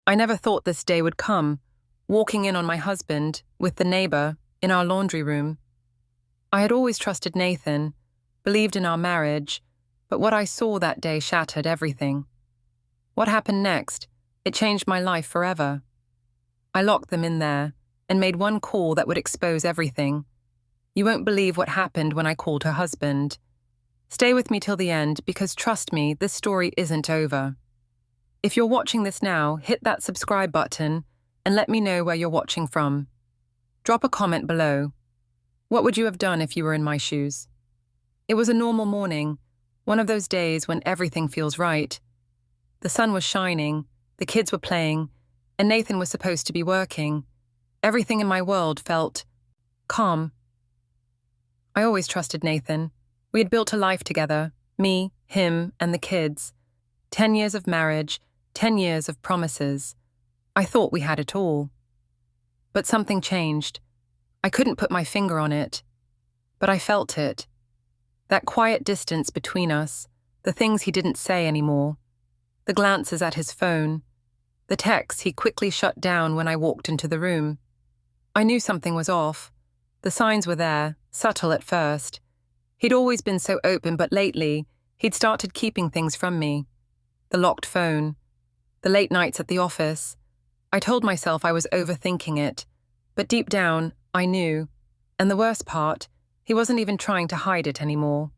I never thought this day would come, walking in on my husband, with the neighbor, in our laundry room. I had always trusted Nathan, believed in our marriage, but what I saw that day shattered everything. What happened next? It changed my life forever. I locked them in there and made one call that would expose everything. You won't believe what happened when I called her husband. Stay with me till the end because trust me, this story isn't over. If you're watching this now, hit that subscribe button and let me know where you're watching from. Drop a comment below. What would you have done if you were in my shoes? It was a normal morning, one of those days when everything feels right. The sun was shining, the kids were playing, and Nathan was supposed to be working. Everything in my world felt calm. I always trusted Nathan. We had built a life together, me, him, and the kids. 10 years of marriage, 10 years of promises. I thought we had it all. But something changed. I couldn't put my finger on it, but I felt it. That quiet distance between us, the things he didn't say anymore, the glances at his phone, the texts he quickly shut down when I walked into the room. I knew something was off. The signs were there, subtle at first. He'd always been so open, but lately, he'd started keeping things from me. The locked phone, the late nights at the office. I told myself I was overthinking it, but deep down, I knew, and the worst part, he wasn't even trying to hide it anymore.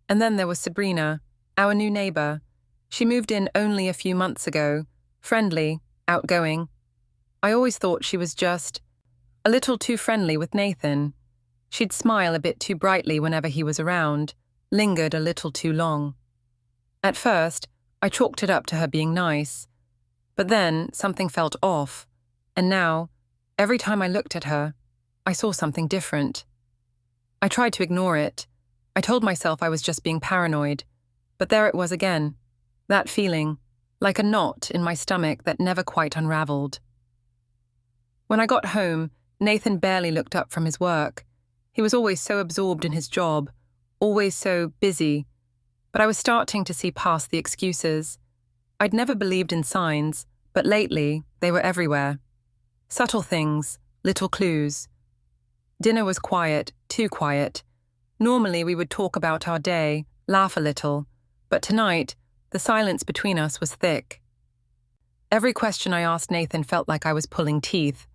And then there was Sabrina, our new neighbor. She moved in only a few months ago, friendly, outgoing. I always thought she was just a little too friendly with Nathan. She'd smile a bit too brightly whenever he was around, lingered a little too long. At first, I chalked it up to her being nice, but then something felt off, and now, every time I looked at her, I saw something different. I tried to ignore it. I told myself I was just being paranoid, but there it was again, that feeling, like a knot in my stomach that never quite unraveled. When I got home, Nathan barely looked up from his work. He was always so absorbed in his job, always so busy, but I was starting to see past the excuses. I'd never believed in signs, but lately they were everywhere. Subtle things, little clues. Dinner was quiet, too quiet. Normally we would talk about our day, laugh a little, but tonight, the silence between us was thick. Every question I asked Nathan felt like I was pulling teeth.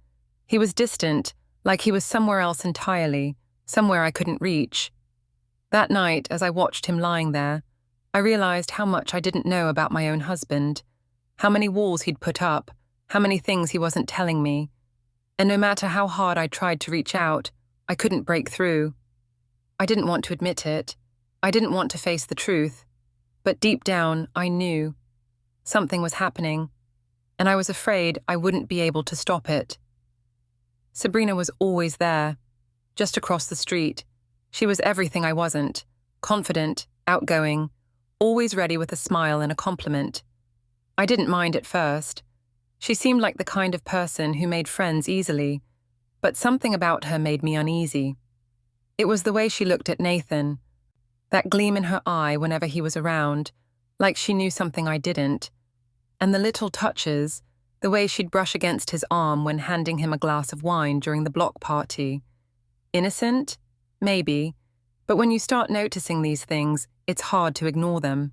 He was distant, like he was somewhere else entirely, somewhere I couldn't reach. That night, as I watched him lying there, I realized how much I didn't know about my own husband, how many walls he'd put up, how many things he wasn't telling me. And no matter how hard I tried to reach out, I couldn't break through. I didn't want to admit it. I didn't want to face the truth. But deep down, I knew. Something was happening, and I was afraid I wouldn't be able to stop it. Sabrina was always there, just across the street. She was everything I wasn't, confident, outgoing, always ready with a smile and a compliment. I didn't mind at first. She seemed like the kind of person who made friends easily, but something about her made me uneasy. It was the way she looked at Nathan, that gleam in her eye whenever he was around, like she knew something I didn't, and the little touches, the way she'd brush against his arm when handing him a glass of wine during the block party. Innocent? Maybe, but when you start noticing these things, it's hard to ignore them.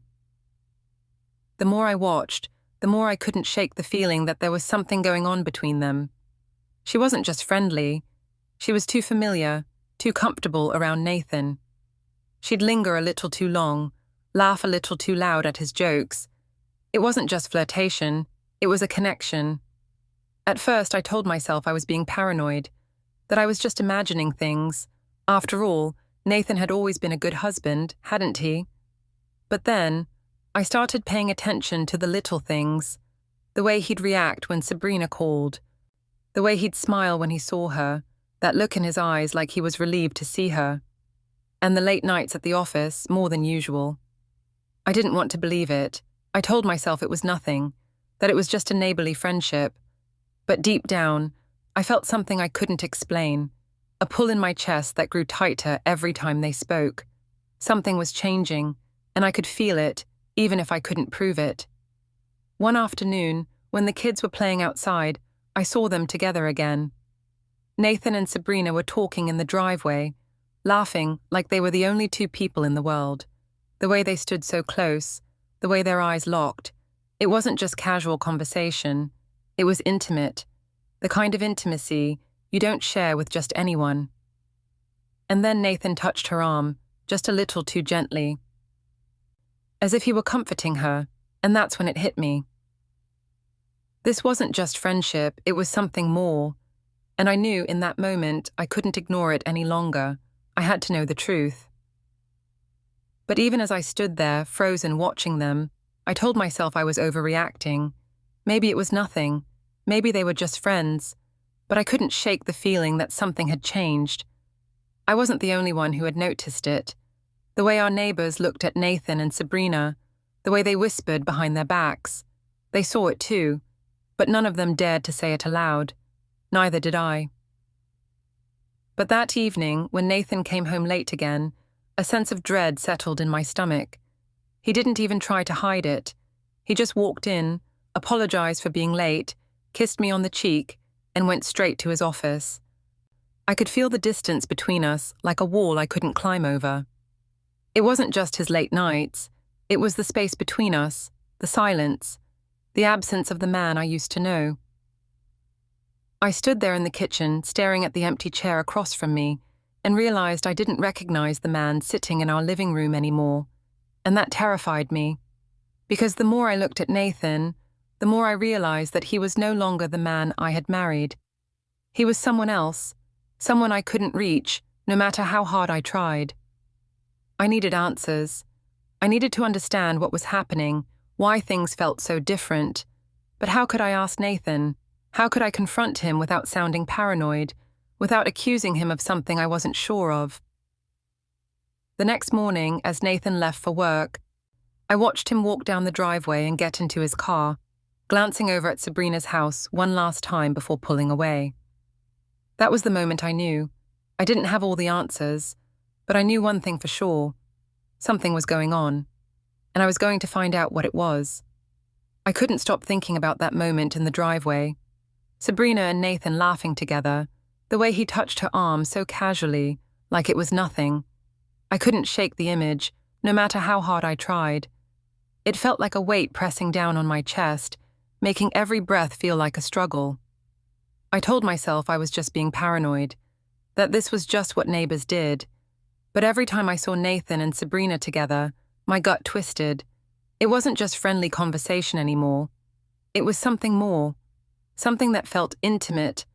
The more I watched, the more I couldn't shake the feeling that there was something going on between them. She wasn't just friendly. She was too familiar, too comfortable around Nathan. She'd linger a little too long, laugh a little too loud at his jokes. It wasn't just flirtation, it was a connection. At first, I told myself I was being paranoid, that I was just imagining things. After all, Nathan had always been a good husband, hadn't he? But then, I started paying attention to the little things, the way he'd react when Sabrina called, the way he'd smile when he saw her, that look in his eyes like he was relieved to see her, and the late nights at the office more than usual. I didn't want to believe it. I told myself it was nothing, that it was just a neighborly friendship. But deep down, I felt something I couldn't explain, a pull in my chest that grew tighter every time they spoke. Something was changing, and I could feel it, even if I couldn't prove it. One afternoon, when the kids were playing outside, I saw them together again. Nathan and Sabrina were talking in the driveway, laughing like they were the only two people in the world. The way they stood so close, the way their eyes locked, it wasn't just casual conversation, it was intimate, the kind of intimacy you don't share with just anyone. And then Nathan touched her arm, just a little too gently, as if he were comforting her, and that's when it hit me. This wasn't just friendship, it was something more, and I knew in that moment I couldn't ignore it any longer. I had to know the truth. But even as I stood there, frozen watching them, I told myself I was overreacting. Maybe it was nothing, maybe they were just friends, but I couldn't shake the feeling that something had changed. I wasn't the only one who had noticed it. The way our neighbors looked at Nathan and Sabrina, the way they whispered behind their backs. They saw it too, but none of them dared to say it aloud. Neither did I. But that evening, when Nathan came home late again, a sense of dread settled in my stomach. He didn't even try to hide it. He just walked in, apologized for being late, kissed me on the cheek, and went straight to his office. I could feel the distance between us, like a wall I couldn't climb over. It wasn't just his late nights, it was the space between us, the silence, the absence of the man I used to know. I stood there in the kitchen, staring at the empty chair across from me, and realized I didn't recognize the man sitting in our living room anymore, and that terrified me, because the more I looked at Nathan, the more I realized that he was no longer the man I had married. He was someone else, someone I couldn't reach, no matter how hard I tried. I needed answers. I needed to understand what was happening, why things felt so different. But how could I ask Nathan? How could I confront him without sounding paranoid, without accusing him of something I wasn't sure of? The next morning, as Nathan left for work, I watched him walk down the driveway and get into his car, glancing over at Sabrina's house one last time before pulling away. That was the moment I knew. I didn't have all the answers, but I knew one thing for sure. Something was going on, and I was going to find out what it was. I couldn't stop thinking about that moment in the driveway. Sabrina and Nathan laughing together, the way he touched her arm so casually, like it was nothing. I couldn't shake the image, no matter how hard I tried. It felt like a weight pressing down on my chest, making every breath feel like a struggle. I told myself I was just being paranoid, that this was just what neighbors did. But every time I saw Nathan and Sabrina together, my gut twisted. It wasn't just friendly conversation anymore. It was something more, something that felt intimate,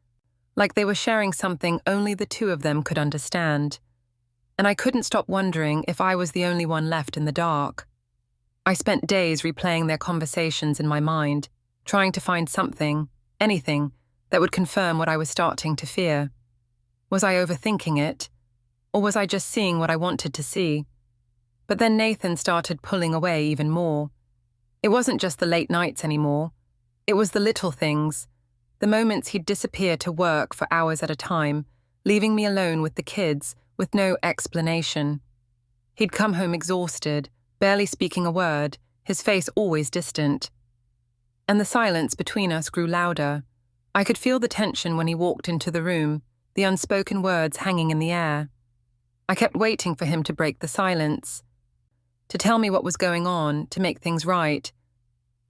like they were sharing something only the two of them could understand. And I couldn't stop wondering if I was the only one left in the dark. I spent days replaying their conversations in my mind, trying to find something, anything, that would confirm what I was starting to fear. Was I overthinking it? Or was I just seeing what I wanted to see? But then Nathan started pulling away even more. It wasn't just the late nights anymore. It was the little things, the moments he'd disappear to work for hours at a time, leaving me alone with the kids, with no explanation. He'd come home exhausted, barely speaking a word, his face always distant. And the silence between us grew louder. I could feel the tension when he walked into the room, the unspoken words hanging in the air. I kept waiting for him to break the silence, to tell me what was going on, to make things right.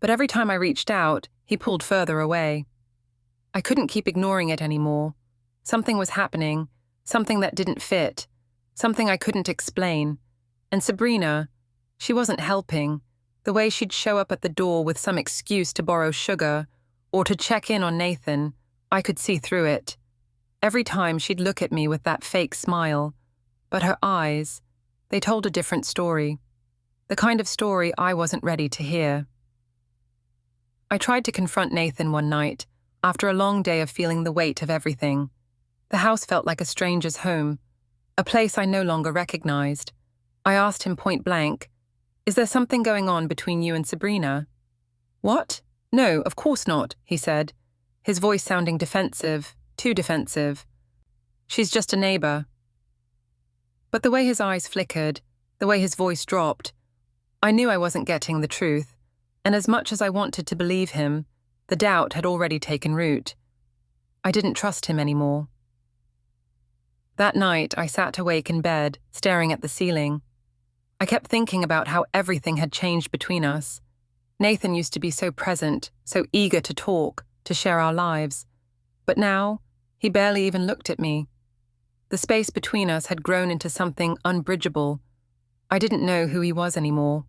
But every time I reached out, he pulled further away. I couldn't keep ignoring it anymore. Something was happening, something that didn't fit, something I couldn't explain. And Sabrina, she wasn't helping. The way she'd show up at the door with some excuse to borrow sugar or to check in on Nathan, I could see through it. Every time she'd look at me with that fake smile, but her eyes, they told a different story, the kind of story I wasn't ready to hear. I tried to confront Nathan one night, after a long day of feeling the weight of everything. The house felt like a stranger's home, a place I no longer recognized. I asked him point blank, "Is there something going on between you and Sabrina?" "What? No, of course not," he said, his voice sounding defensive, too defensive. "She's just a neighbor." But the way his eyes flickered, the way his voice dropped, I knew I wasn't getting the truth, and as much as I wanted to believe him, The doubt had already taken root. I didn't trust him anymore. That night, I sat awake in bed, staring at the ceiling. I kept thinking about how everything had changed between us. Nathan used to be so present, so eager to talk, to share our lives. But now, he barely even looked at me. The space between us had grown into something unbridgeable. I didn't know who he was anymore.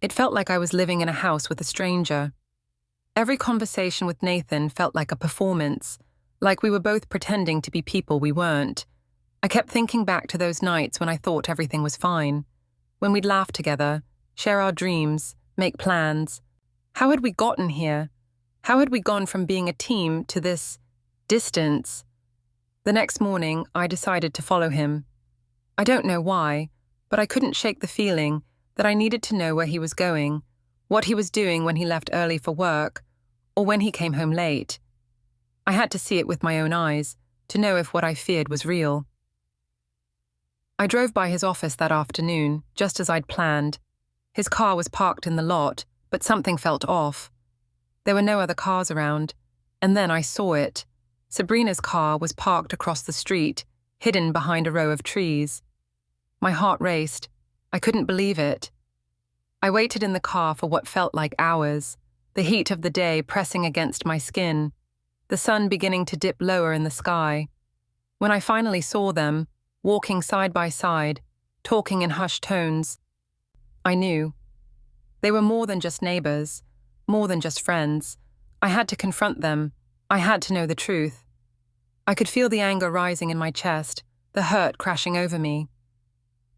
It felt like I was living in a house with a stranger. Every conversation with Nathan felt like a performance, like we were both pretending to be people we weren't. I kept thinking back to those nights when I thought everything was fine, when we'd laugh together, share our dreams, make plans. How had we gotten here? How had we gone from being a team to this distance? The next morning, I decided to follow him. I don't know why, but I couldn't shake the feeling that I needed to know where he was going, what he was doing when he left early for work, or when he came home late. I had to see it with my own eyes, to know if what I feared was real. I drove by his office that afternoon, just as I'd planned. His car was parked in the lot, but something felt off. There were no other cars around, and then I saw it. Sabrina's car was parked across the street, hidden behind a row of trees. My heart raced. I couldn't believe it. I waited in the car for what felt like hours, the heat of the day pressing against my skin, the sun beginning to dip lower in the sky. When I finally saw them, walking side by side, talking in hushed tones, I knew. They were more than just neighbors, more than just friends. I had to confront them. I had to know the truth. I could feel the anger rising in my chest, the hurt crashing over me.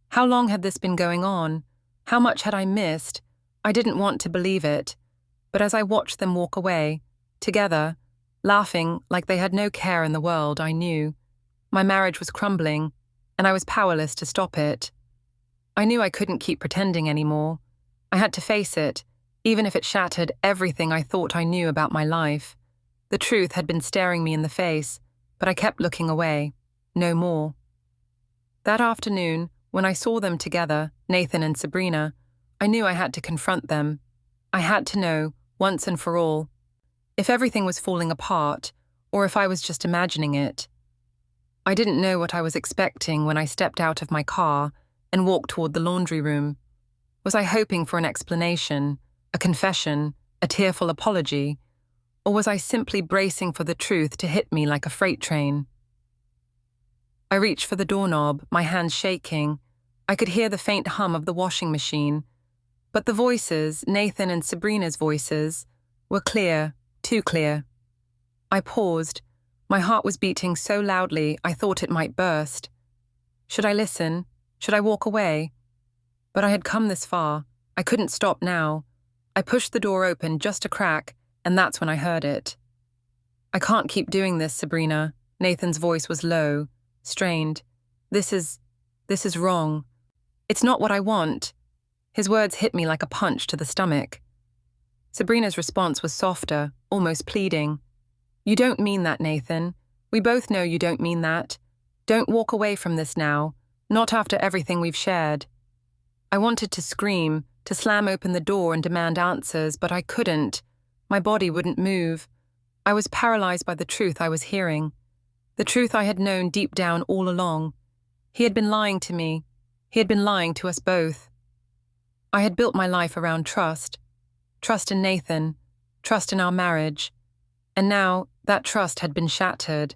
How long had this been going on? How much had I missed? I didn't want to believe it. But as I watched them walk away, together, laughing like they had no care in the world, I knew. My marriage was crumbling, and I was powerless to stop it. I knew I couldn't keep pretending anymore. I had to face it, even if it shattered everything I thought I knew about my life. The truth had been staring me in the face, but I kept looking away. No more. That afternoon, when I saw them together, Nathan and Sabrina, I knew I had to confront them. I had to know, once and for all, if everything was falling apart, or if I was just imagining it. I didn't know what I was expecting when I stepped out of my car and walked toward the laundry room. Was I hoping for an explanation, a confession, a tearful apology, or was I simply bracing for the truth to hit me like a freight train? I reached for the doorknob, my hands shaking. I could hear the faint hum of the washing machine, but the voices, Nathan and Sabrina's voices, were clear, too clear. I paused. My heart was beating so loudly I thought it might burst. Should I listen? Should I walk away? But I had come this far. I couldn't stop now. I pushed the door open just a crack, and that's when I heard it. I can't keep doing this, Sabrina. Nathan's voice was low, strained. This is wrong. It's not what I want. His words hit me like a punch to the stomach. Sabrina's response was softer, almost pleading. You don't mean that, Nathan. We both know you don't mean that. Don't walk away from this now, not after everything we've shared. I wanted to scream, to slam open the door and demand answers, but I couldn't. My body wouldn't move. I was paralyzed by the truth I was hearing. The truth I had known deep down all along. He had been lying to me. He had been lying to us both. I had built my life around trust. Trust in Nathan. Trust in our marriage. And now that trust had been shattered.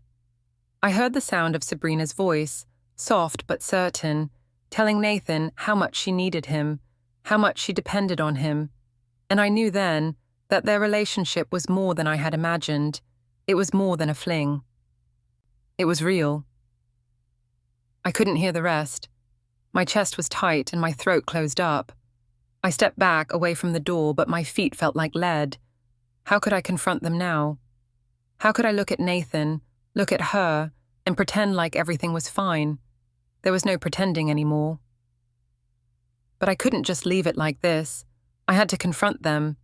I heard the sound of Sabrina's voice, soft but certain, telling Nathan how much she needed him, how much she depended on him. And I knew then that their relationship was more than I had imagined. It was more than a fling. It was real. I couldn't hear the rest. My chest was tight and my throat closed up. I stepped back away from the door, but my feet felt like lead. How could I confront them now? How could I look at Nathan, look at her, and pretend like everything was fine? There was no pretending anymore. But I couldn't just leave it like this. I had to confront them.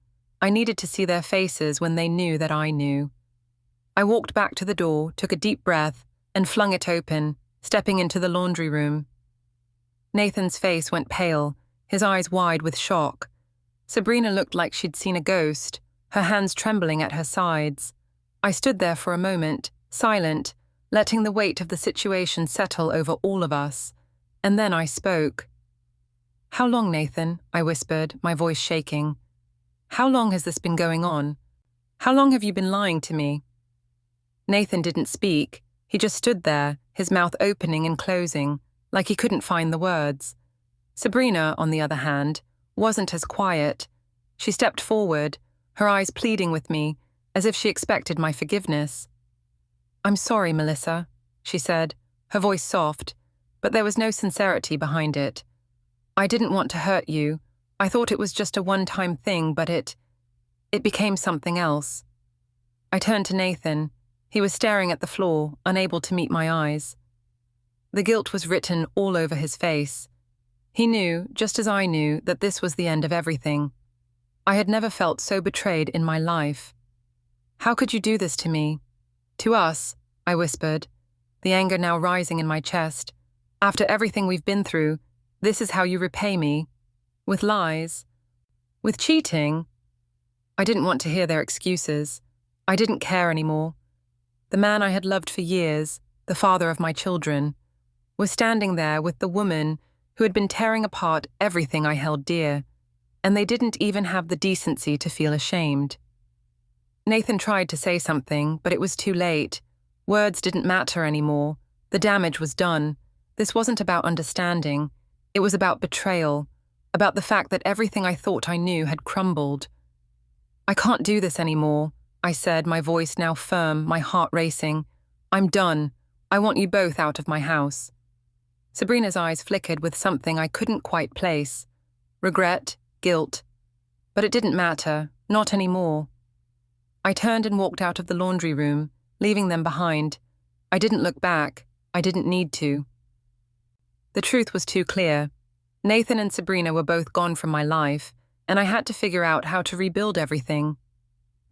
I needed to see their faces when they knew that I knew. I walked back to the door, took a deep breath, and flung it open, stepping into the laundry room. Nathan's face went pale, his eyes wide with shock. Sabrina looked like she'd seen a ghost, her hands trembling at her sides. I stood there for a moment, silent, letting the weight of the situation settle over all of us. And then I spoke. "How long, Nathan?" I whispered, my voice shaking. "How long has this been going on? How long have you been lying to me?" Nathan didn't speak. He just stood there, his mouth opening and closing, like he couldn't find the words. Sabrina, on the other hand, wasn't as quiet. She stepped forward, her eyes pleading with me, as if she expected my forgiveness. "I'm sorry, Melissa," she said, her voice soft, but there was no sincerity behind it. "I didn't want to hurt you. I thought it was just a one-time thing, but it became something else." I turned to Nathan. He was staring at the floor, unable to meet my eyes. The guilt was written all over his face. He knew, just as I knew, that this was the end of everything. I had never felt so betrayed in my life. "How could you do this to me?" "To us," I whispered, the anger now rising in my chest. "After everything we've been through, this is how you repay me? With lies? With cheating?" I didn't want to hear their excuses. I didn't care anymore. The man I had loved for years, the father of my children, was standing there with the woman who had been tearing apart everything I held dear, and they didn't even have the decency to feel ashamed. Nathan tried to say something, but it was too late. Words didn't matter anymore. The damage was done. This wasn't about understanding. It was about betrayal, about the fact that everything I thought I knew had crumbled. "I can't do this anymore," I said, my voice now firm, my heart racing. "I'm done. I want you both out of my house." Sabrina's eyes flickered with something I couldn't quite place. Regret, guilt. But it didn't matter, not anymore. I turned and walked out of the laundry room, leaving them behind. I didn't look back. I didn't need to. The truth was too clear. Nathan and Sabrina were both gone from my life, and I had to figure out how to rebuild everything.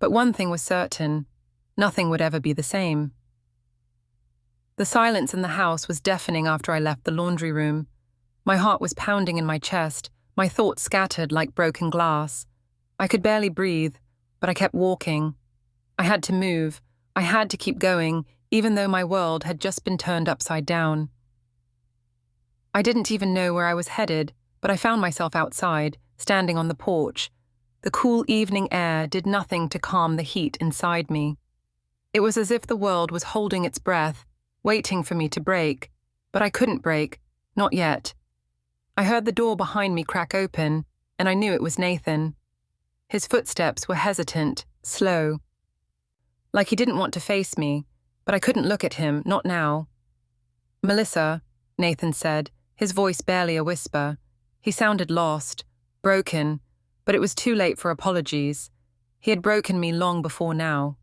But one thing was certain: nothing would ever be the same. The silence in the house was deafening after I left the laundry room. My heart was pounding in my chest, my thoughts scattered like broken glass. I could barely breathe, but I kept walking. I had to move. I had to keep going, even though my world had just been turned upside down. I didn't even know where I was headed, but I found myself outside, standing on the porch. The cool evening air did nothing to calm the heat inside me. It was as if the world was holding its breath, waiting for me to break, but I couldn't break, not yet. I heard the door behind me crack open, and I knew it was Nathan. His footsteps were hesitant, slow. Like he didn't want to face me, but I couldn't look at him, not now. "Melissa," Nathan said, his voice barely a whisper. He sounded lost, broken, but it was too late for apologies. He had broken me long before now.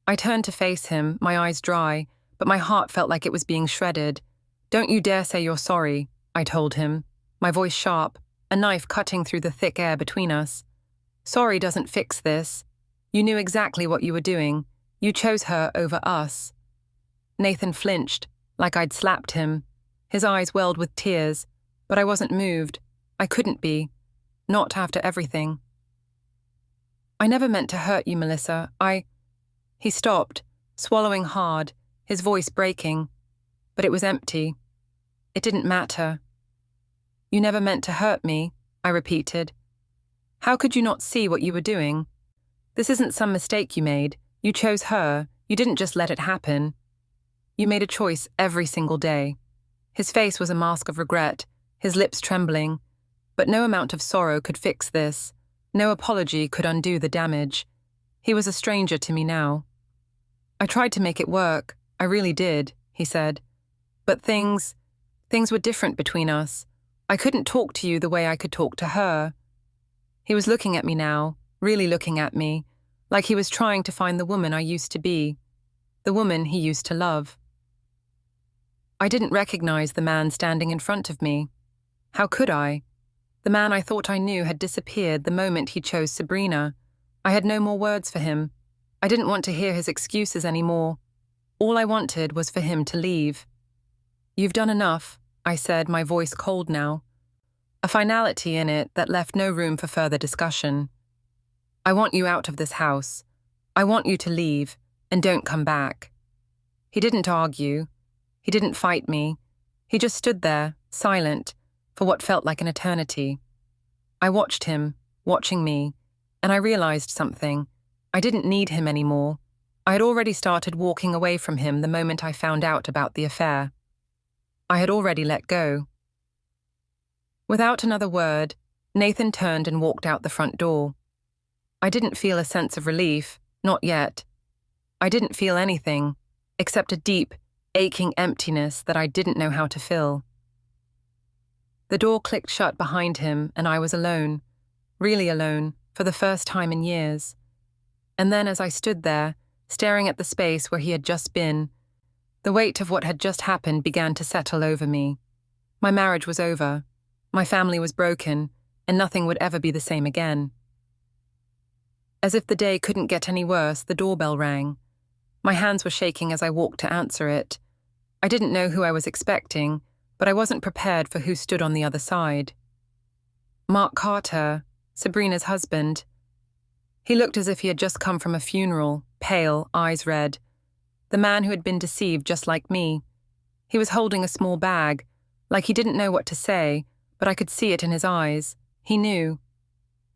I turned to face him, my eyes dry, but my heart felt like it was being shredded. "Don't you dare say you're sorry," I told him, my voice sharp, a knife cutting through the thick air between us. "Sorry doesn't fix this. You knew exactly what you were doing. You chose her over us." Nathan flinched, like I'd slapped him. His eyes welled with tears, but I wasn't moved. I couldn't be. Not after everything. "I never meant to hurt you, Melissa. He stopped, swallowing hard, his voice breaking. But it was empty. It didn't matter. "You never meant to hurt me," I repeated. "How could you not see what you were doing? This isn't some mistake you made. You chose her. You didn't just let it happen. You made a choice every single day." His face was a mask of regret, his lips trembling. But no amount of sorrow could fix this. No apology could undo the damage. He was a stranger to me now. "I tried to make it work. I really did," he said. "But things were different between us. I couldn't talk to you the way I could talk to her." He was looking at me now, really looking at me, like he was trying to find the woman I used to be, the woman he used to love. I didn't recognize the man standing in front of me. How could I? The man I thought I knew had disappeared the moment he chose Sabrina. I had no more words for him. I didn't want to hear his excuses anymore. All I wanted was for him to leave. "You've done enough," I said, my voice cold now. A finality in it that left no room for further discussion. I want you out of this house. I want you to leave, and don't come back. He didn't argue. He didn't fight me. He just stood there, silent, for what felt like an eternity. I watched him, watching me, and I realized something. I didn't need him anymore. I had already started walking away from him the moment I found out about the affair. I had already let go. Without another word, Nathan turned and walked out the front door. I didn't feel a sense of relief, not yet. I didn't feel anything, except a deep, aching emptiness that I didn't know how to fill. The door clicked shut behind him, and I was alone, really alone, for the first time in years. And then as I stood there, staring at the space where he had just been, the weight of what had just happened began to settle over me. My marriage was over. My family was broken, and nothing would ever be the same again. As if the day couldn't get any worse, the doorbell rang. My hands were shaking as I walked to answer it. I didn't know who I was expecting, but I wasn't prepared for who stood on the other side. Mark Carter, Sabrina's husband. He looked as if he had just come from a funeral, pale, eyes red. The man who had been deceived just like me. He was holding a small bag, like he didn't know what to say, but I could see it in his eyes. He knew.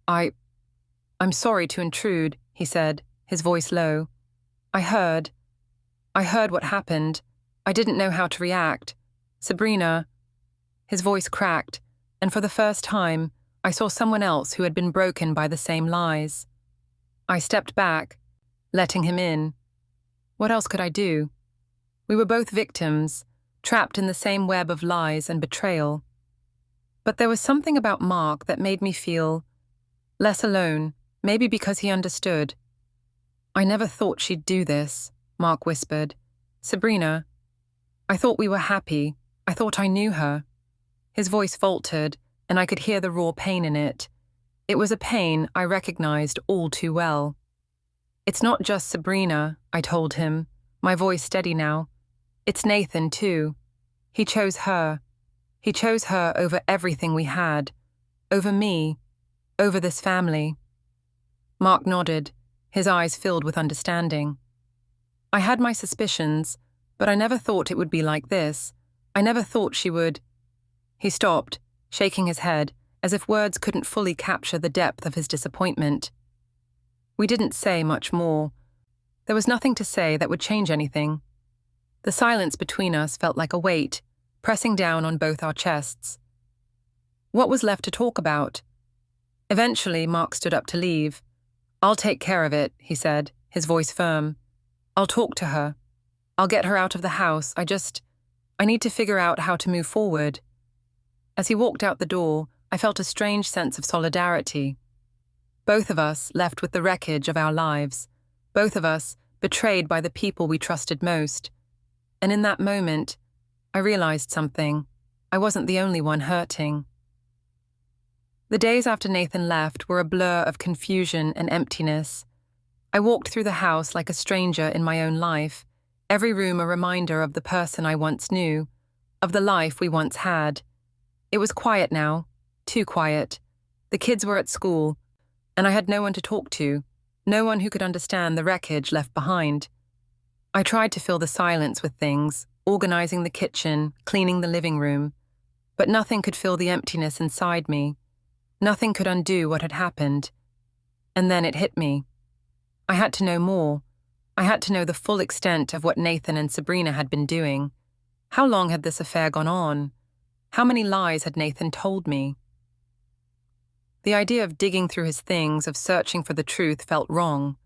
I'm sorry to intrude, he said, his voice low. I heard what happened. I didn't know how to react. Sabrina. His voice cracked, and for the first time, I saw someone else who had been broken by the same lies. I stepped back, letting him in. What else could I do? We were both victims, trapped in the same web of lies and betrayal. But there was something about Mark that made me feel less alone, maybe because he understood. I never thought she'd do this, Mark whispered. Sabrina, I thought we were happy. I thought I knew her. His voice faltered, and I could hear the raw pain in it. It was a pain I recognized all too well. It's not just Sabrina, I told him, my voice steady now. It's Nathan, too. He chose her. He chose her over everything we had. Over me. Over this family. Mark nodded, his eyes filled with understanding. I had my suspicions, but I never thought it would be like this. I never thought she would. He stopped, shaking his head, as if words couldn't fully capture the depth of his disappointment. We didn't say much more. There was nothing to say that would change anything. The silence between us felt like a weight, pressing down on both our chests. What was left to talk about? Eventually, Mark stood up to leave. I'll take care of it, he said, his voice firm. I'll talk to her. I'll get her out of the house. I need to figure out how to move forward. As he walked out the door, I felt a strange sense of solidarity. Both of us left with the wreckage of our lives. Both of us betrayed by the people we trusted most. And in that moment, I realized something. I wasn't the only one hurting. The days after Nathan left were a blur of confusion and emptiness. I walked through the house like a stranger in my own life, every room a reminder of the person I once knew, of the life we once had. It was quiet now, too quiet. The kids were at school, and I had no one to talk to, no one who could understand the wreckage left behind. I tried to fill the silence with things, organizing the kitchen, cleaning the living room, but nothing could fill the emptiness inside me. Nothing could undo what had happened. And then it hit me. I had to know more. I had to know the full extent of what Nathan and Sabrina had been doing. How long had this affair gone on? How many lies had Nathan told me? The idea of digging through his things, of searching for the truth, felt wrong.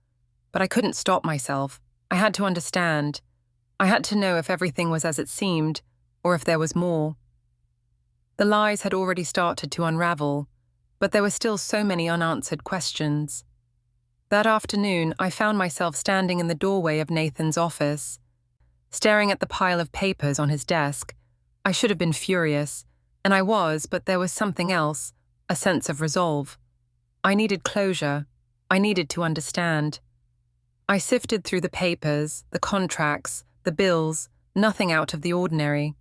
But I couldn't stop myself. I had to understand. I had to know if everything was as it seemed, or if there was more. The lies had already started to unravel, but there were still so many unanswered questions. That afternoon, I found myself standing in the doorway of Nathan's office, staring at the pile of papers on his desk. I should have been furious, and I was, but there was something else, a sense of resolve. I needed closure. I needed to understand. I sifted through the papers, the contracts, the bills, nothing out of the ordinary.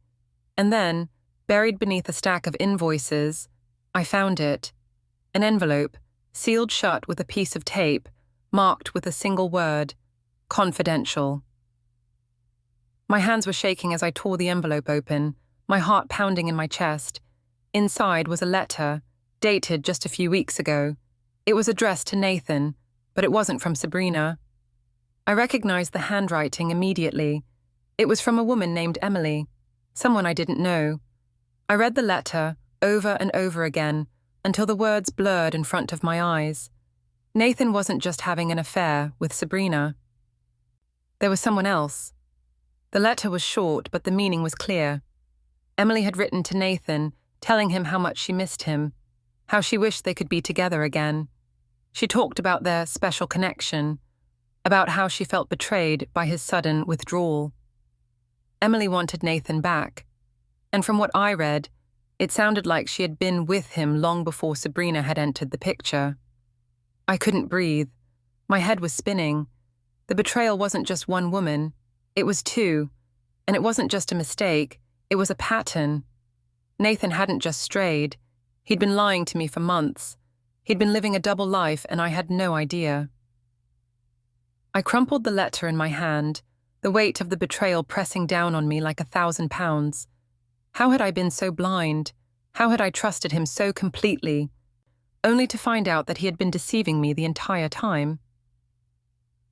And then, buried beneath a stack of invoices, I found it. An envelope, sealed shut with a piece of tape, marked with a single word, confidential. My hands were shaking as I tore the envelope open, my heart pounding in my chest. Inside was a letter, dated just a few weeks ago. It was addressed to Nathan, but it wasn't from Sabrina. I recognized the handwriting immediately. It was from a woman named Emily, someone I didn't know. I read the letter over and over again until the words blurred in front of my eyes. Nathan wasn't just having an affair with Sabrina. There was someone else. The letter was short, but the meaning was clear. Emily had written to Nathan, telling him how much she missed him, how she wished they could be together again. She talked about their special connection, about how she felt betrayed by his sudden withdrawal. Emily wanted Nathan back, and from what I read, it sounded like she had been with him long before Sabrina had entered the picture. I couldn't breathe. My head was spinning. The betrayal wasn't just one woman, it was two, and it wasn't just a mistake, it was a pattern. Nathan hadn't just strayed. He'd been lying to me for months. He'd been living a double life, and I had no idea. I crumpled the letter in my hand, the weight of the betrayal pressing down on me like 1,000 pounds. How had I been so blind? How had I trusted him so completely, only to find out that he had been deceiving me the entire time?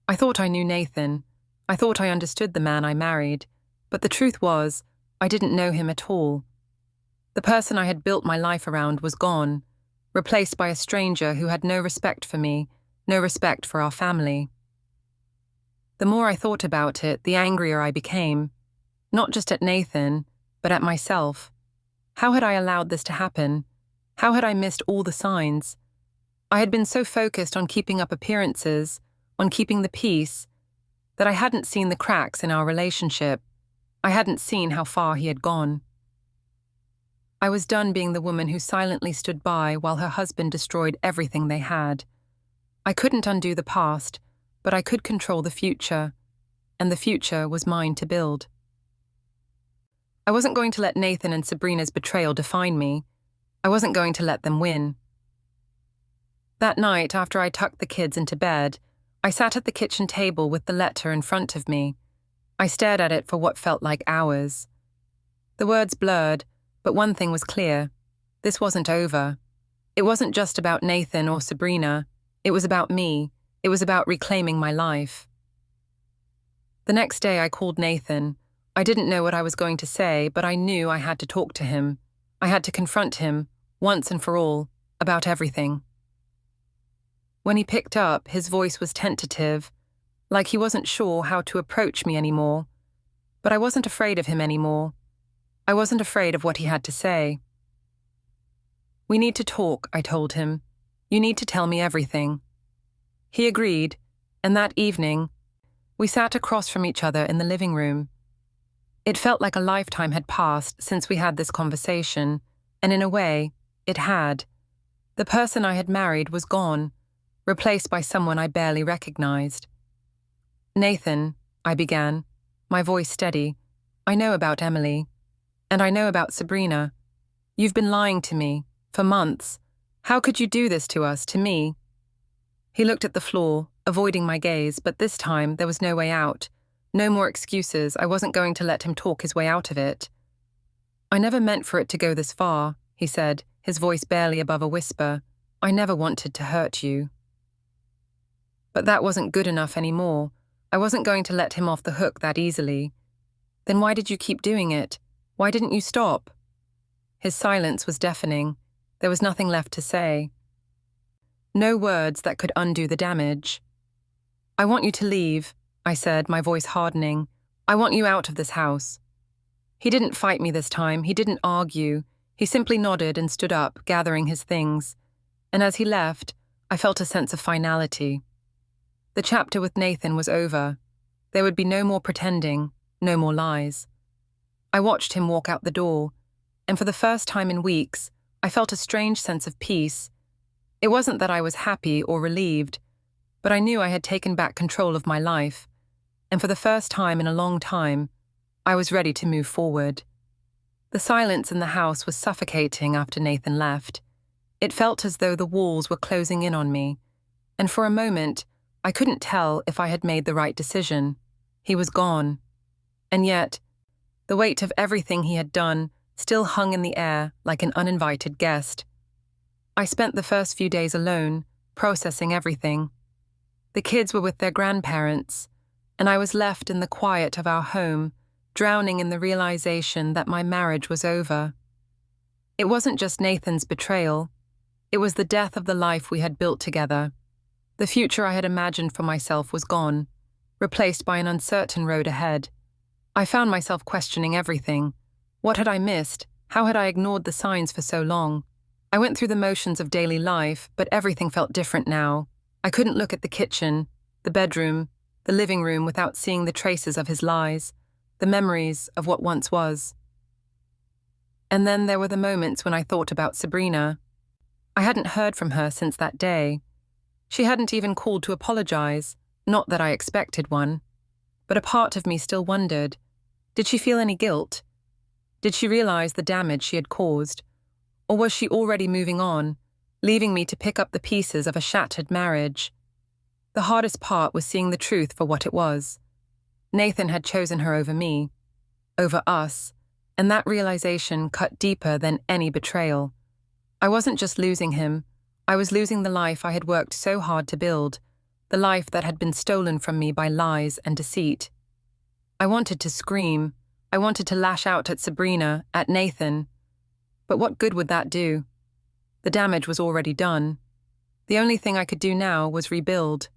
I thought I knew Nathan. I thought I understood the man I married, but the truth was, I didn't know him at all. The person I had built my life around was gone, replaced by a stranger who had no respect for me, no respect for our family. The more I thought about it, the angrier I became, not just at Nathan, but at myself. How had I allowed this to happen? How had I missed all the signs? I had been so focused on keeping up appearances, on keeping the peace, that I hadn't seen the cracks in our relationship. I hadn't seen how far he had gone. I was done being the woman who silently stood by while her husband destroyed everything they had. I couldn't undo the past, but I could control the future, and the future was mine to build. I wasn't going to let Nathan and Sabrina's betrayal define me. I wasn't going to let them win. That night, after I tucked the kids into bed, I sat at the kitchen table with the letter in front of me. I stared at it for what felt like hours. The words blurred, but one thing was clear. This wasn't over. It wasn't just about Nathan or Sabrina. It was about me. It was about reclaiming my life. The next day I called Nathan. I didn't know what I was going to say, but I knew I had to talk to him. I had to confront him, once and for all, about everything. When he picked up, his voice was tentative, like he wasn't sure how to approach me anymore. But I wasn't afraid of him anymore. I wasn't afraid of what he had to say. "We need to talk," I told him. "You need to tell me everything." He agreed, and that evening, we sat across from each other in the living room. It felt like a lifetime had passed since we had this conversation, and in a way, it had. The person I had married was gone, replaced by someone I barely recognized. "Nathan," I began, my voice steady, "I know about Emily, and I know about Sabrina. You've been lying to me, for months. How could you do this to us, to me?" He looked at the floor, avoiding my gaze, but this time there was no way out. No more excuses. I wasn't going to let him talk his way out of it. "I never meant for it to go this far," he said, his voice barely above a whisper. "I never wanted to hurt you." But that wasn't good enough anymore. I wasn't going to let him off the hook that easily. "Then why did you keep doing it? Why didn't you stop?" His silence was deafening. There was nothing left to say. No words that could undo the damage. "I want you to leave," I said, my voice hardening. "I want you out of this house." He didn't fight me this time. He didn't argue. He simply nodded and stood up, gathering his things. And as he left, I felt a sense of finality. The chapter with Nathan was over. There would be no more pretending, no more lies. I watched him walk out the door, and for the first time in weeks, I felt a strange sense of peace. It wasn't that I was happy or relieved, but I knew I had taken back control of my life, and for the first time in a long time, I was ready to move forward. The silence in the house was suffocating after Nathan left. It felt as though the walls were closing in on me, and for a moment, I couldn't tell if I had made the right decision. He was gone. And yet, the weight of everything he had done still hung in the air like an uninvited guest. I spent the first few days alone, processing everything. The kids were with their grandparents, and I was left in the quiet of our home, drowning in the realization that my marriage was over. It wasn't just Nathan's betrayal. It was the death of the life we had built together. The future I had imagined for myself was gone, replaced by an uncertain road ahead. I found myself questioning everything. What had I missed? How had I ignored the signs for so long? I went through the motions of daily life, but everything felt different now. I couldn't look at the kitchen, the bedroom, the living room without seeing the traces of his lies, the memories of what once was. And then there were the moments when I thought about Sabrina. I hadn't heard from her since that day. She hadn't even called to apologize, not that I expected one. But a part of me still wondered, did she feel any guilt? Did she realize the damage she had caused? Or was she already moving on, leaving me to pick up the pieces of a shattered marriage? The hardest part was seeing the truth for what it was. Nathan had chosen her over me, over us, and that realization cut deeper than any betrayal. I wasn't just losing him, I was losing the life I had worked so hard to build, the life that had been stolen from me by lies and deceit. I wanted to scream. I wanted to lash out at Sabrina, at Nathan. But what good would that do? The damage was already done. The only thing I could do now was rebuild.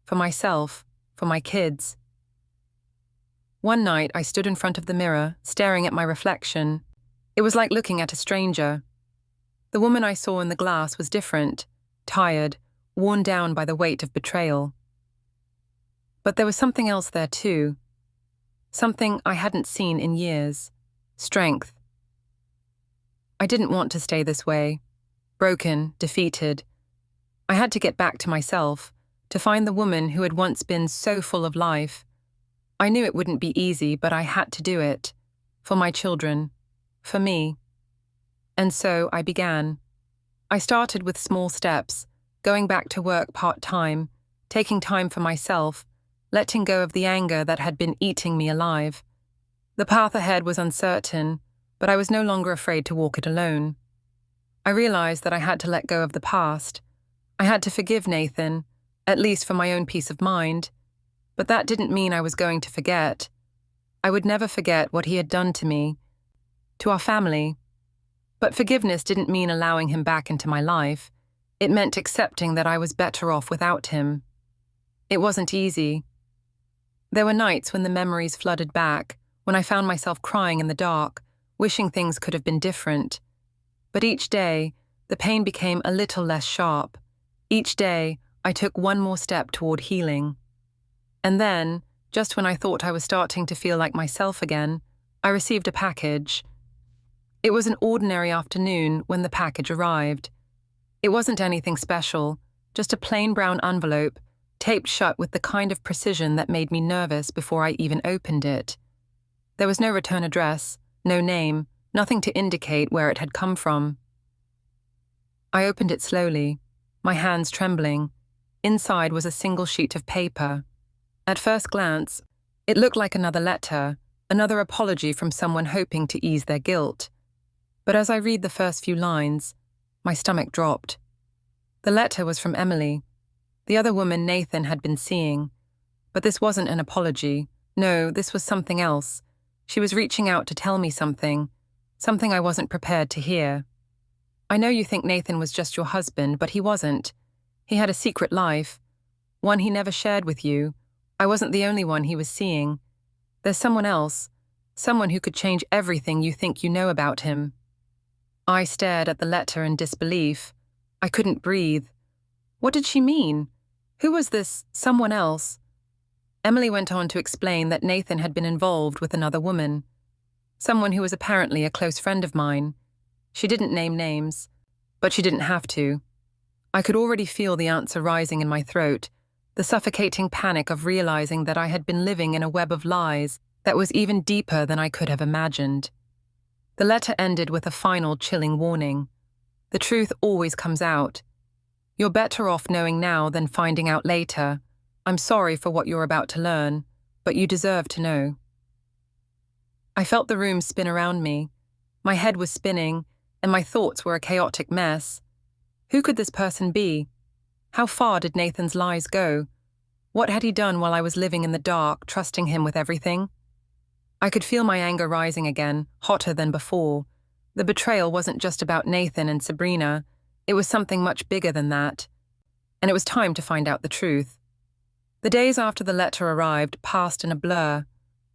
For myself, for my kids. One night I stood in front of the mirror, staring at my reflection. It was like looking at a stranger. The woman I saw in the glass was different, tired, worn down by the weight of betrayal. But there was something else there too. Something I hadn't seen in years. Strength. I didn't want to stay this way. Broken, defeated. I had to get back to myself, to find the woman who had once been so full of life. I knew it wouldn't be easy, but I had to do it. For my children. For me. And so I began. I started with small steps, going back to work part-time, taking time for myself, letting go of the anger that had been eating me alive. The path ahead was uncertain, but I was no longer afraid to walk it alone. I realized that I had to let go of the past. I had to forgive Nathan, at least for my own peace of mind. But that didn't mean I was going to forget. I would never forget what he had done to me, to our family. But forgiveness didn't mean allowing him back into my life. It meant accepting that I was better off without him. It wasn't easy. There were nights when the memories flooded back, when I found myself crying in the dark, wishing things could have been different. But each day, the pain became a little less sharp. Each day, I took one more step toward healing. And then, just when I thought I was starting to feel like myself again, I received a package. It was an ordinary afternoon when the package arrived. It wasn't anything special, just a plain brown envelope, taped shut with the kind of precision that made me nervous before I even opened it. There was no return address, no name, nothing to indicate where it had come from. I opened it slowly, my hands trembling. Inside was a single sheet of paper. At first glance, it looked like another letter, another apology from someone hoping to ease their guilt. But as I read the first few lines, my stomach dropped. The letter was from Emily, the other woman Nathan had been seeing. But this wasn't an apology. No, this was something else. She was reaching out to tell me something I wasn't prepared to hear. I know you think Nathan was just your husband, but he wasn't. He had a secret life, one he never shared with you. I wasn't the only one he was seeing. There's someone else, someone who could change everything you think you know about him. I stared at the letter in disbelief. I couldn't breathe. What did she mean? Who was this someone else? Emily went on to explain that Nathan had been involved with another woman, someone who was apparently a close friend of mine. She didn't name names, but she didn't have to. I could already feel the answer rising in my throat, the suffocating panic of realizing that I had been living in a web of lies that was even deeper than I could have imagined. The letter ended with a final chilling warning. The truth always comes out. You're better off knowing now than finding out later. I'm sorry for what you're about to learn, but you deserve to know. I felt the room spin around me. My head was spinning, and my thoughts were a chaotic mess. Who could this person be? How far did Nathan's lies go? What had he done while I was living in the dark, trusting him with everything? I could feel my anger rising again, hotter than before. The betrayal wasn't just about Nathan and Sabrina. It was something much bigger than that. And it was time to find out the truth. The days after the letter arrived passed in a blur.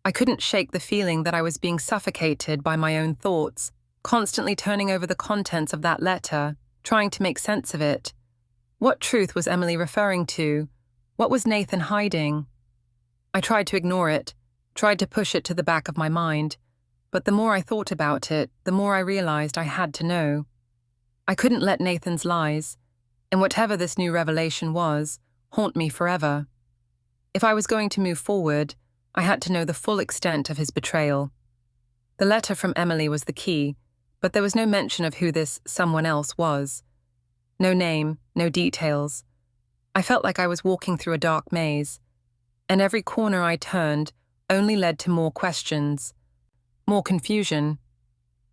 I couldn't shake the feeling that I was being suffocated by my own thoughts, constantly turning over the contents of that letter, trying to make sense of it. What truth was Emily referring to? What was Nathan hiding? I tried to ignore it, tried to push it to the back of my mind, but the more I thought about it, the more I realized I had to know. I couldn't let Nathan's lies, and whatever this new revelation was, haunt me forever. If I was going to move forward, I had to know the full extent of his betrayal. The letter from Emily was the key, but there was no mention of who this someone else was. No name, no details. I felt like I was walking through a dark maze, and every corner I turned only led to more questions, more confusion.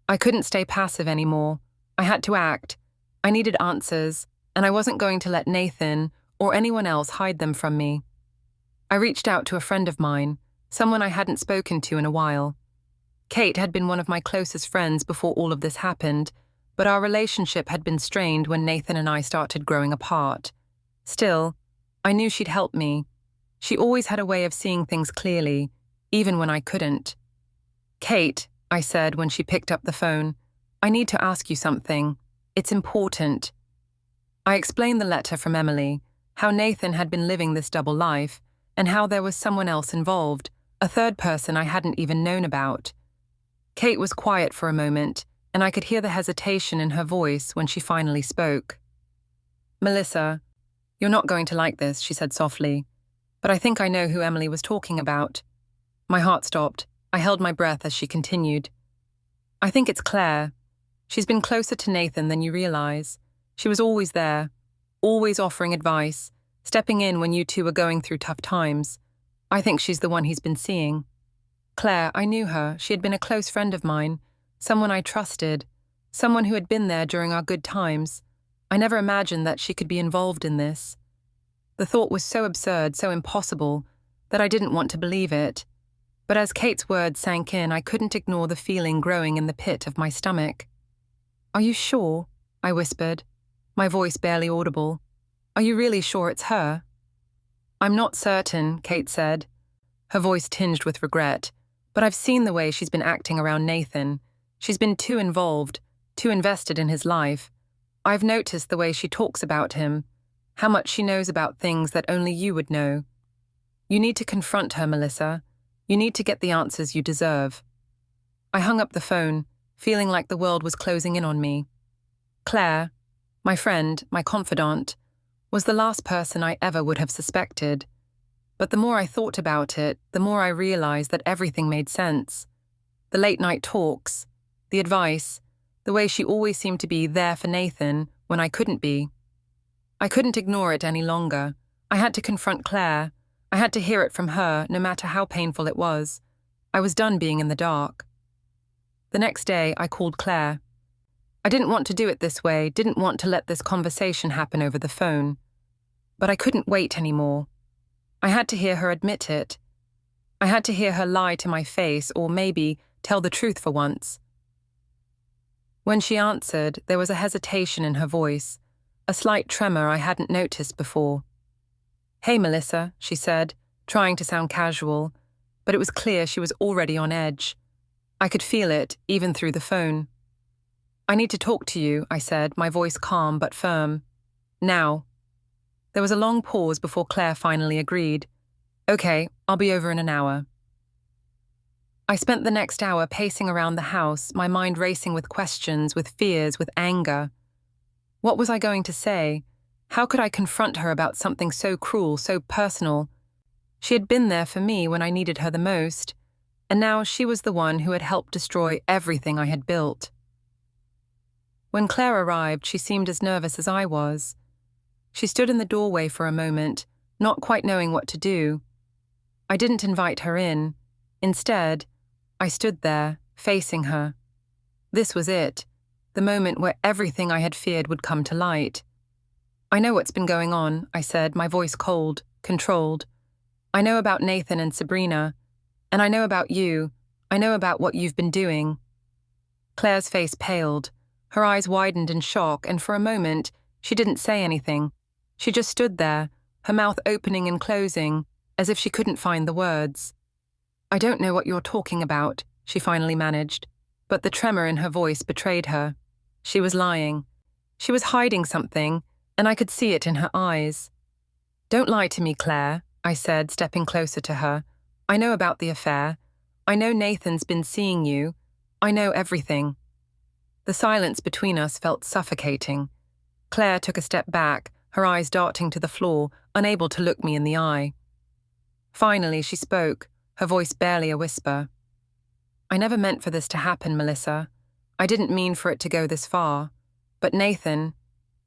I couldn't stay passive anymore. I had to act. I needed answers, and I wasn't going to let Nathan or anyone else hide them from me. I reached out to a friend of mine, someone I hadn't spoken to in a while. Kate had been one of my closest friends before all of this happened, but our relationship had been strained when Nathan and I started growing apart. Still, I knew she'd help me. She always had a way of seeing things clearly, even when I couldn't. "Kate," I said when she picked up the phone, "I need to ask you something. It's important." I explained the letter from Emily, how Nathan had been living this double life, and how there was someone else involved, a third person I hadn't even known about. Kate was quiet for a moment, and I could hear the hesitation in her voice when she finally spoke. "Melissa, you're not going to like this," she said softly, "but I think I know who Emily was talking about." My heart stopped. I held my breath as she continued. "I think it's Claire. She's been closer to Nathan than you realize. She was always there, always offering advice, stepping in when you two were going through tough times. I think she's the one he's been seeing. Claire, I knew her. She had been a close friend of mine, someone I trusted, someone who had been there during our good times. I never imagined that she could be involved in this. The thought was so absurd, so impossible, that I didn't want to believe it. But as Kate's words sank in, I couldn't ignore the feeling growing in the pit of my stomach. "Are you sure?" I whispered, my voice barely audible. "Are you really sure it's her?" "I'm not certain," Kate said, her voice tinged with regret, "but I've seen the way she's been acting around Nathan. She's been too involved, too invested in his life. I've noticed the way she talks about him, how much she knows about things that only you would know. You need to confront her, Melissa. You need to get the answers you deserve." I hung up the phone, feeling like the world was closing in on me. Claire, my friend, my confidant, was the last person I ever would have suspected. But the more I thought about it, the more I realized that everything made sense. The late-night talks, the advice, the way she always seemed to be there for Nathan when I couldn't be. I couldn't ignore it any longer. I had to confront Claire. I had to hear it from her, no matter how painful it was. I was done being in the dark. The next day, I called Claire. I didn't want to do it this way, didn't want to let this conversation happen over the phone. But I couldn't wait anymore. I had to hear her admit it. I had to hear her lie to my face, or maybe tell the truth for once. When she answered, there was a hesitation in her voice, a slight tremor I hadn't noticed before. "Hey, Melissa," she said, trying to sound casual, but it was clear she was already on edge. I could feel it, even through the phone. "I need to talk to you," I said, my voice calm but firm. "Now." There was a long pause before Claire finally agreed. "Okay, I'll be over in an hour." I spent the next hour pacing around the house, my mind racing with questions, with fears, with anger. What was I going to say? How could I confront her about something so cruel, so personal? She had been there for me when I needed her the most, and now she was the one who had helped destroy everything I had built. When Claire arrived, she seemed as nervous as I was. She stood in the doorway for a moment, not quite knowing what to do. I didn't invite her in. Instead, I stood there, facing her. This was it, the moment where everything I had feared would come to light. "I know what's been going on," I said, my voice cold, controlled. "I know about Nathan and Sabrina, and I know about you. I know about what you've been doing." Claire's face paled. Her eyes widened in shock, and for a moment, she didn't say anything. She just stood there, her mouth opening and closing, as if she couldn't find the words. "I don't know what you're talking about," she finally managed, but the tremor in her voice betrayed her. She was lying. She was hiding something, and I could see it in her eyes. "Don't lie to me, Claire," I said, stepping closer to her. "I know about the affair. I know Nathan's been seeing you. I know everything." The silence between us felt suffocating. Claire took a step back, her eyes darting to the floor, unable to look me in the eye. Finally, she spoke, her voice barely a whisper. "I never meant for this to happen, Melissa. I didn't mean for it to go this far. But Nathan,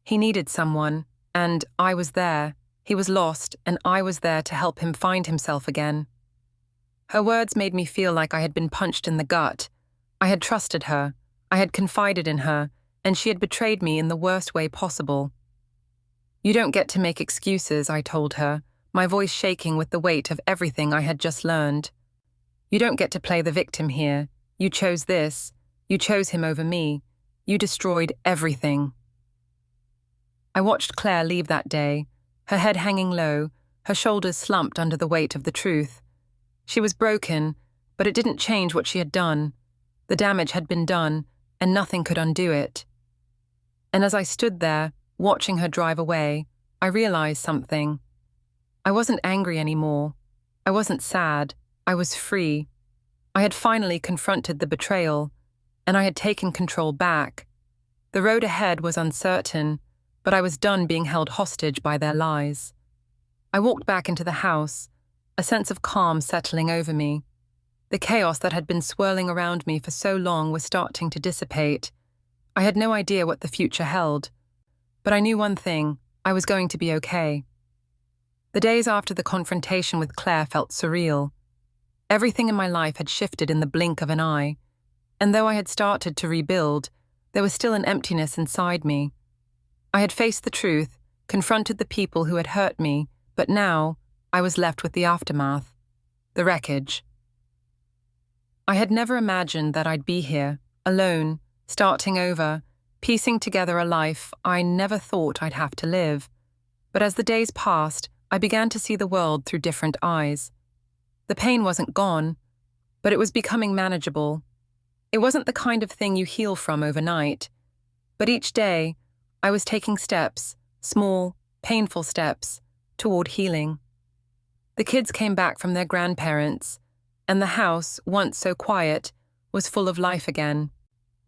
he needed someone, and I was there. He was lost, and I was there to help him find himself again." Her words made me feel like I had been punched in the gut. I had trusted her, I had confided in her, and she had betrayed me in the worst way possible. "You don't get to make excuses," I told her, my voice shaking with the weight of everything I had just learned. "You don't get to play the victim here. You chose this. You chose him over me. You destroyed everything." I watched Claire leave that day, her head hanging low, her shoulders slumped under the weight of the truth. She was broken, but it didn't change what she had done. The damage had been done, and nothing could undo it. And as I stood there, watching her drive away, I realized something. I wasn't angry anymore. I wasn't sad. I was free. I had finally confronted the betrayal, and I had taken control back. The road ahead was uncertain, but I was done being held hostage by their lies. I walked back into the house, a sense of calm settling over me. The chaos that had been swirling around me for so long was starting to dissipate. I had no idea what the future held, but I knew one thing: I was going to be okay. The days after the confrontation with Claire felt surreal. Everything in my life had shifted in the blink of an eye, and though I had started to rebuild, there was still an emptiness inside me. I had faced the truth, confronted the people who had hurt me, but now I was left with the aftermath, the wreckage. I had never imagined that I'd be here, alone, starting over, piecing together a life I never thought I'd have to live. But as the days passed, I began to see the world through different eyes. The pain wasn't gone, but it was becoming manageable. It wasn't the kind of thing you heal from overnight. But each day, I was taking steps, small, painful steps, toward healing. The kids came back from their grandparents, and the house, once so quiet, was full of life again.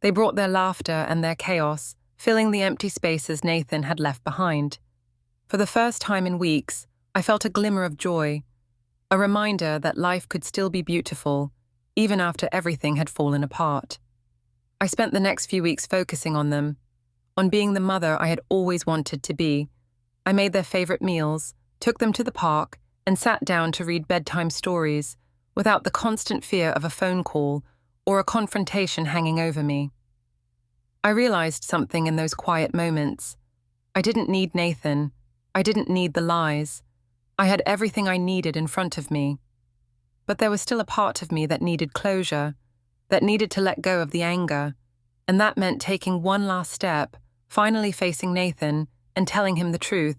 They brought their laughter and their chaos, filling the empty spaces Nathan had left behind. For the first time in weeks, I felt a glimmer of joy, a reminder that life could still be beautiful, even after everything had fallen apart. I spent the next few weeks focusing on them, on being the mother I had always wanted to be. I made their favorite meals, took them to the park, and sat down to read bedtime stories, without the constant fear of a phone call or a confrontation hanging over me. I realized something in those quiet moments. I didn't need Nathan. I didn't need the lies. I had everything I needed in front of me. But there was still a part of me that needed closure, that needed to let go of the anger, and that meant taking one last step, finally facing Nathan and telling him the truth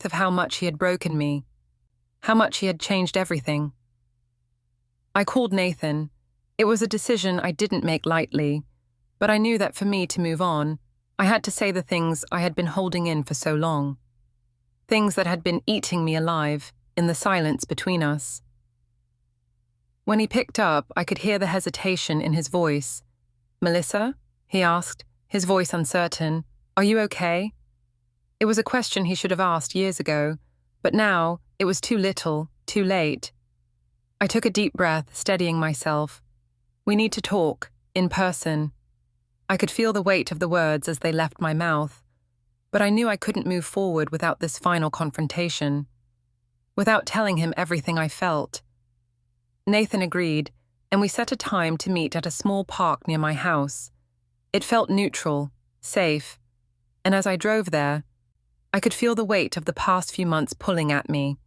of how much he had broken me, how much he had changed everything. I called Nathan. It was a decision I didn't make lightly, but I knew that for me to move on, I had to say the things I had been holding in for so long. Things that had been eating me alive in the silence between us. When he picked up, I could hear the hesitation in his voice. "Melissa?" he asked, his voice uncertain. "Are you okay?" It was a question he should have asked years ago, but now it was too little, too late. I took a deep breath, steadying myself. "We need to talk, in person." I could feel the weight of the words as they left my mouth, but I knew I couldn't move forward without this final confrontation, without telling him everything I felt. Nathan agreed, and we set a time to meet at a small park near my house. It felt neutral, safe, and as I drove there, I could feel the weight of the past few months pulling at me.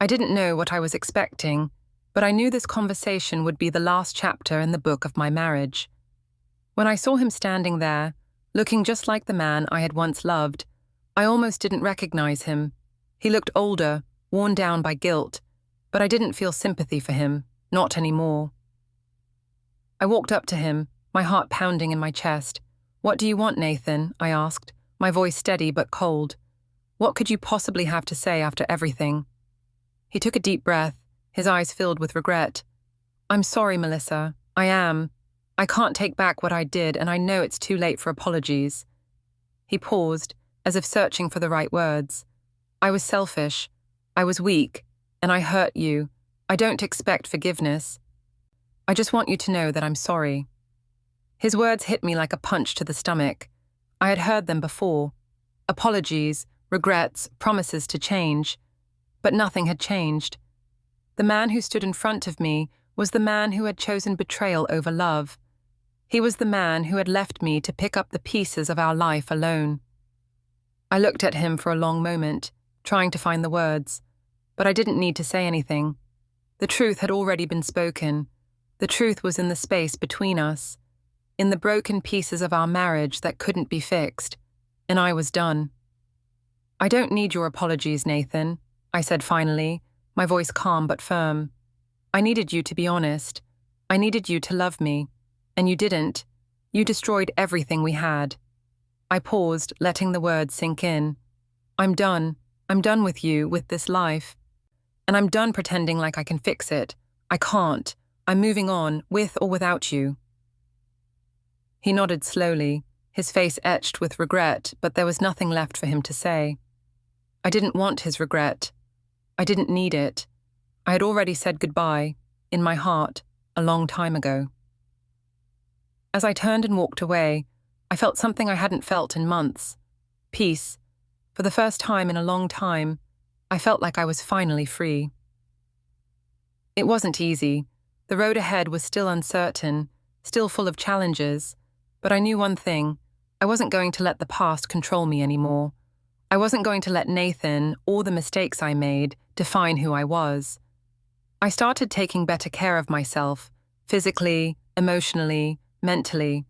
I didn't know what I was expecting, but I knew this conversation would be the last chapter in the book of my marriage. When I saw him standing there, looking just like the man I had once loved, I almost didn't recognize him. He looked older, worn down by guilt, but I didn't feel sympathy for him, not anymore. I walked up to him, my heart pounding in my chest. "What do you want, Nathan?" I asked, my voice steady but cold. "What could you possibly have to say after everything?" He took a deep breath, his eyes filled with regret. "I'm sorry, Melissa. I am. I can't take back what I did, and I know it's too late for apologies." He paused, as if searching for the right words. "I was selfish. I was weak, and I hurt you. I don't expect forgiveness. I just want you to know that I'm sorry." His words hit me like a punch to the stomach. I had heard them before. Apologies, regrets, promises to change. But nothing had changed. The man who stood in front of me was the man who had chosen betrayal over love. He was the man who had left me to pick up the pieces of our life alone. I looked at him for a long moment, trying to find the words, but I didn't need to say anything. The truth had already been spoken. The truth was in the space between us, in the broken pieces of our marriage that couldn't be fixed, and I was done. "I don't need your apologies, Nathan," I said finally, my voice calm but firm. "I needed you to be honest. I needed you to love me. And you didn't. You destroyed everything we had." I paused, letting the words sink in. "I'm done. I'm done with you, with this life. And I'm done pretending like I can fix it. I can't. I'm moving on, with or without you." He nodded slowly, his face etched with regret, but there was nothing left for him to say. I didn't want his regret. I didn't need it. I had already said goodbye, in my heart, a long time ago. As I turned and walked away, I felt something I hadn't felt in months. Peace. For the first time in a long time, I felt like I was finally free. It wasn't easy. The road ahead was still uncertain, still full of challenges, but I knew one thing. I wasn't going to let the past control me anymore. I wasn't going to let Nathan or the mistakes I made define who I was. I started taking better care of myself, physically, emotionally, mentally.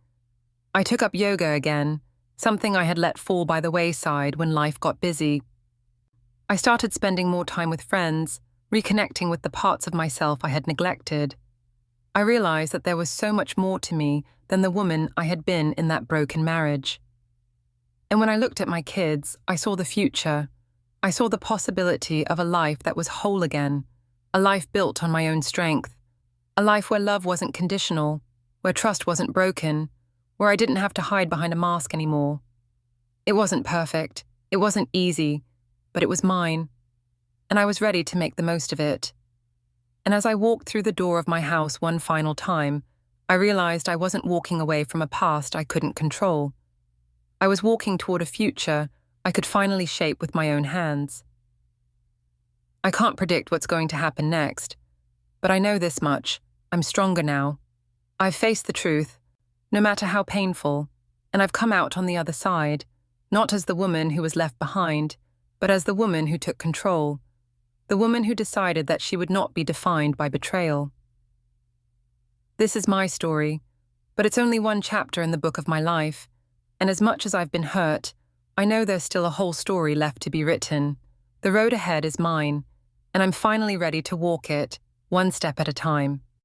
I took up yoga again, something I had let fall by the wayside when life got busy. I started spending more time with friends, reconnecting with the parts of myself I had neglected. I realized that there was so much more to me than the woman I had been in that broken marriage. And when I looked at my kids, I saw the future. I saw the possibility of a life that was whole again, a life built on my own strength, a life where love wasn't conditional, where trust wasn't broken, where I didn't have to hide behind a mask anymore. It wasn't perfect, it wasn't easy, but it was mine, and I was ready to make the most of it. And as I walked through the door of my house one final time, I realized I wasn't walking away from a past I couldn't control. I was walking toward a future I could finally shape with my own hands. I can't predict what's going to happen next, but I know this much: I'm stronger now. I've faced the truth, no matter how painful, and I've come out on the other side, not as the woman who was left behind, but as the woman who took control, the woman who decided that she would not be defined by betrayal. This is my story, but it's only one chapter in the book of my life, and as much as I've been hurt, I know there's still a whole story left to be written. The road ahead is mine, and I'm finally ready to walk it, one step at a time.